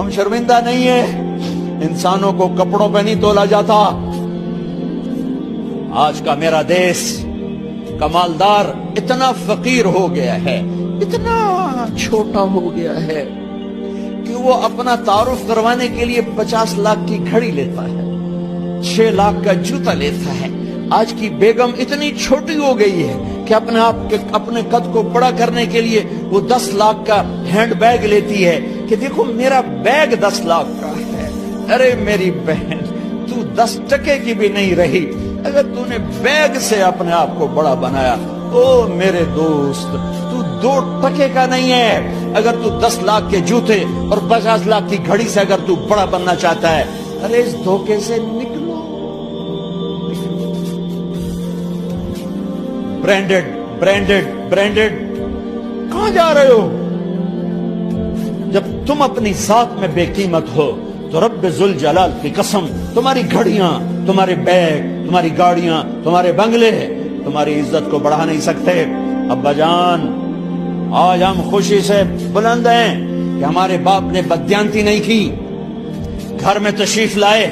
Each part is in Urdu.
ہم شرمندہ نہیں ہیں، انسانوں کو کپڑوں پہ نہیں تولا جاتا۔ آج کا میرا دیس کا مالدار اتنا فقیر ہو گیا ہے، اتنا چھوٹا ہو گیا ہے کہ وہ اپنا تعارف کروانے کے لیے 50 لاکھ کی گھڑی لیتا ہے، 6 لاکھ کا جوتا لیتا ہے۔ آج کی بیگم اتنی چھوٹی ہو گئی ہے کہ اپنے قد کو بڑا کرنے کے لیے وہ 10 لاکھ کا ہینڈ بیگ لیتی ہے کہ دیکھو میرا بیگ 10 لاکھ کا ہے۔ ارے میری بہن، تو 10 ٹکے کی بھی نہیں رہی اگر تو نے بیگ سے اپنے آپ کو بڑا بنایا۔ او میرے دوست، تو 2 ٹکے کا نہیں ہے اگر تو 10 لاکھ کے جوتے اور 50 لاکھ کی گھڑی سے اگر تو بڑا بننا چاہتا ہے۔ ارے اس دھوکے سے نکلو۔ برینڈڈ برینڈڈ برینڈڈ، کہاں جا رہے ہو؟ جب تم اپنی ذات میں بے قیمت ہو تو رب ذوالجلال کی قسم، تمہاری گھڑیاں، تمہارے بیگ، تمہاری گاڑیاں، تمہارے بنگلے تمہاری عزت کو بڑھا نہیں سکتے۔ ابا جان، آج ہم خوشی سے بلند ہیں کہ ہمارے باپ نے بددیانتی نہیں کی۔ گھر میں تشریف لائے،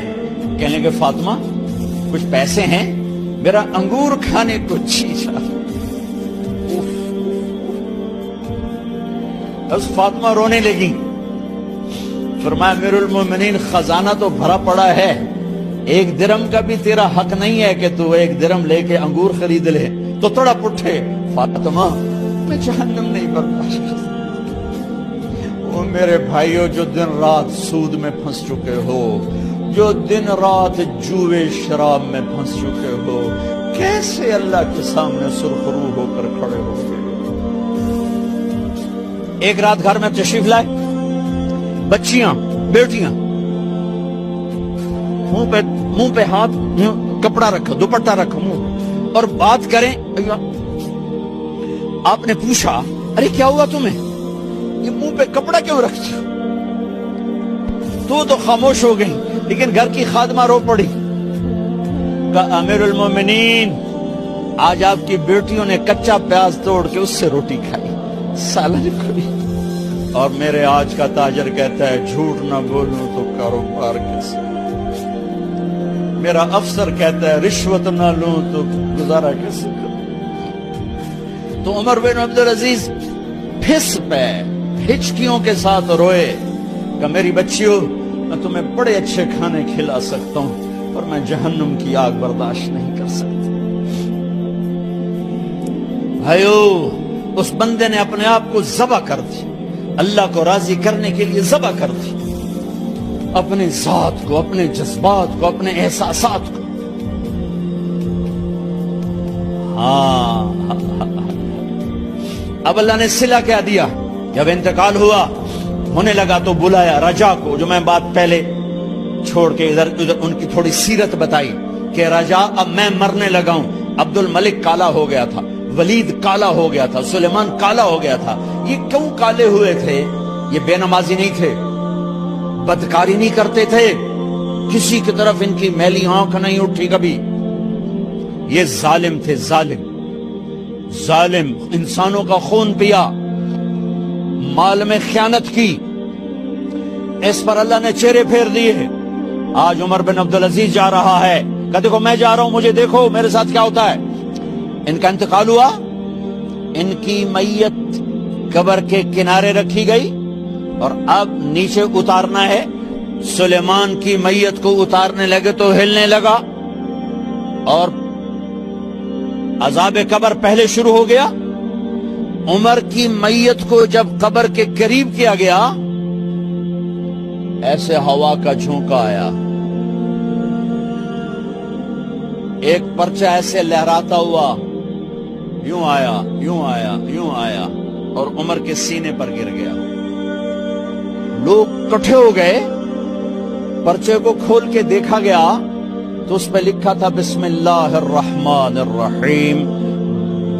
کہنے کہ فاطمہ کچھ پیسے ہیں، میرا انگور کھانے کو جی چاہتا۔ بس فاطمہ رونے لگی۔ فرمایا امیر المومنین، خزانہ تو بھرا پڑا ہے، 1 درہم کا بھی تیرا حق نہیں ہے کہ تو 1 درہم لے کے انگور خرید لے۔ تو تڑپ اٹھے، فاطمہ میں جہنم نہیں برداشت کر سکتا۔ وہ میرے بھائیوں جو دن رات سود میں پھنس چکے ہو، جو دن رات جوے شراب میں پھنس چکے ہو، کیسے اللہ کے سامنے سرخرو ہو کر کھڑے ہو گئے؟ ایک رات گھر میں تشریف لائے، بچیاں، بیٹیاں، منہ پہ ہاتھ، کپڑا رکھا، دوپٹہ رکھا منہ، اور بات کریں۔ آپ نے پوچھا ارے کیا ہوا تمہیں، یہ منہ پہ کپڑا کیوں رکھتی ہو؟ تو خاموش ہو گئی، لیکن گھر کی خادمہ رو پڑی۔ کہا امیر المومنین، آج آپ کی بیٹیوں نے کچا پیاز توڑ کے اس سے روٹی کھائی، سالن کھائی، اور میرے آج کا تاجر کہتا ہے جھوٹ نہ بولوں تو کاروبار کیسے؟ میرا افسر کہتا ہے رشوت نہ لوں تو گزارا کیسے کروں؟ تو عمر بن عبدالعزیز پھس پہ ہچکیوں کے ساتھ روئے کہ میری بچیوں، میں تمہیں بڑے اچھے کھانے کھلا سکتا ہوں اور میں جہنم کی آگ برداشت نہیں کر سکتا۔ بھائیو، اس بندے نے اپنے آپ کو ذبح کر دی، اللہ کو راضی کرنے کے لیے ذبح کر دی، اپنے ذات کو، اپنے جذبات کو، اپنے احساسات کو۔ اب اللہ نے صلہ کیا دیا، جب انتقال ہونے لگا تو بلایا رجا کو، جو میں بات پہلے چھوڑ کے ادھر ان کی تھوڑی سیرت بتائی کہ رجا اب میں مرنے لگا ہوں۔ عبد الملک کالا ہو گیا تھا، ولید کالا ہو گیا تھا، سلیمان کالا ہو گیا تھا۔ یہ کیوں کالے ہوئے تھے؟ یہ بے نمازی نہیں تھے، بدکاری نہیں کرتے تھے، کسی کی طرف ان کی میلی آنکھ نہیں اٹھی کبھی۔ یہ ظالم تھے، ظالم، انسانوں کا خون پیا، مال میں خیانت کی، اس پر اللہ نے چہرے پھیر دیے۔ آج عمر بن عبدالعزیز جا رہا ہے، کہ دیکھو میں جا رہا ہوں، مجھے دیکھو میرے ساتھ کیا ہوتا ہے۔ ان کا انتقال ہوا، ان کی میت قبر کے کنارے رکھی گئی، اور اب نیچے اتارنا ہے۔ سلیمان کی میت کو اتارنے لگے تو ہلنے لگا، اور عذاب قبر پہلے شروع ہو گیا۔ عمر کی میت کو جب قبر کے قریب کیا گیا، ایسے ہوا کا جھونکا آیا، ایک پرچہ ایسے لہراتا ہوا، یوں آیا، یوں آیا، یوں آیا، اور عمر کے سینے پر گر گیا۔ لوگ اکٹھے ہو گئے، پرچے کو کھول کے دیکھا گیا تو اس پہ لکھا تھا بسم اللہ الرحمن الرحیم،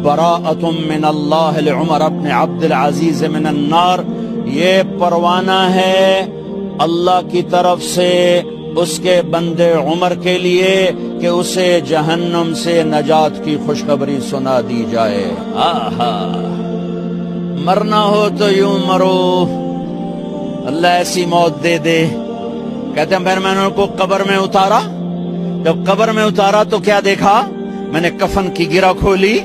براءۃ من اللہ لعمر بن عبد العزیز من النار۔ یہ پروانہ ہے اللہ کی طرف سے اس کے بندے عمر کے لیے کہ اسے جہنم سے نجات کی خوشخبری سنا دی جائے۔ آہا، مرنا ہو تو یوں مرو، اللہ ایسی موت دے دے. کہتے ہیں میں نے ان کو قبر میں اتارا. جب قبر میں اتارا تو کیا دیکھا؟ میں نے کفن کی گرہ کھولی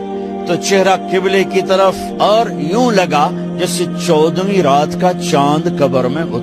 تو چہرہ قبلے کی طرف، اور یوں لگا جیسے 14ویں رات کا چاند قبر میں اتارا.